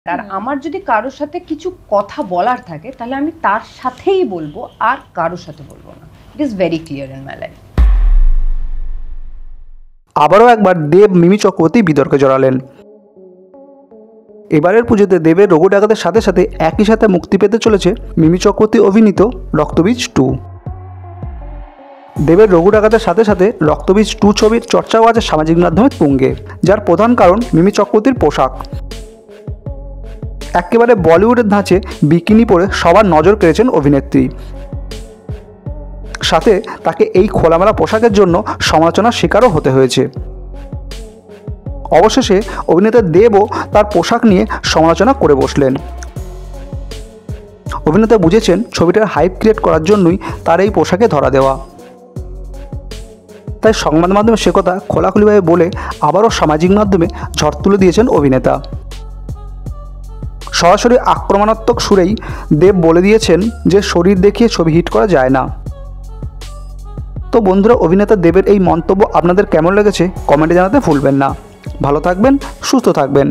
আর আমার যদি কারোর সাথে কিছু কথা বলার থাকে তাহলে আমি তার সাথেই বলবো, আর কারোর সাথে বলবো না। It is very clear in my life. আবারও একবার দেব মিমি চক্রবর্তী বিতর্কে জড়ালেন। এবারের পুজোতে দেবের রঘু ডাকাতের সাথে সাথে একই সাথে মুক্তি পেতে চলেছে মিমি চক্রবর্তী অভিনীত রক্তবীজ 2। দেবের রঘু ডাকাতের সাথে সাথে রক্তবীজ 2 ছবির চর্চাও আছে সামাজিক মাধ্যমে তুঙ্গে, যার প্রধান কারণ মিমি চক্রবর্তীর পোশাক। একেবারে বলিউডের ধাঁচে বিকিনি পরে সবার নজর কেড়েছেন অভিনেত্রী। সাথে তাকে এই খোলামেলা পোশাকের জন্য সমালোচনার শিকারও হতে হয়েছে। অবশেষে অভিনেতা দেবও তার পোশাক নিয়ে সমালোচনা করে বসলেন। অভিনেতা বুঝেছেন ছবিটার হাইপ ক্রিয়েট করার জন্যই তার এই পোশাকে ধরা দেওয়া। তাই সংবাদ মাধ্যমে সে কথা খোলাখুলিভাবে বলে আবারও সামাজিক মাধ্যমে ঝড় তুলে দিয়েছেন অভিনেতা। সরাসরি আক্রমণাত্মক সুরেই দেব বলে দিয়েছেন যে শরীর দেখিয়ে ছবি হিট করা যায় না। তো বন্ধুরা, অভিনেতা দেবের এই মন্তব্য আপনাদের কেমন লেগেছে কমেন্টে জানাতে ভুলবেন না। ভালো থাকবেন, সুস্থ থাকবেন।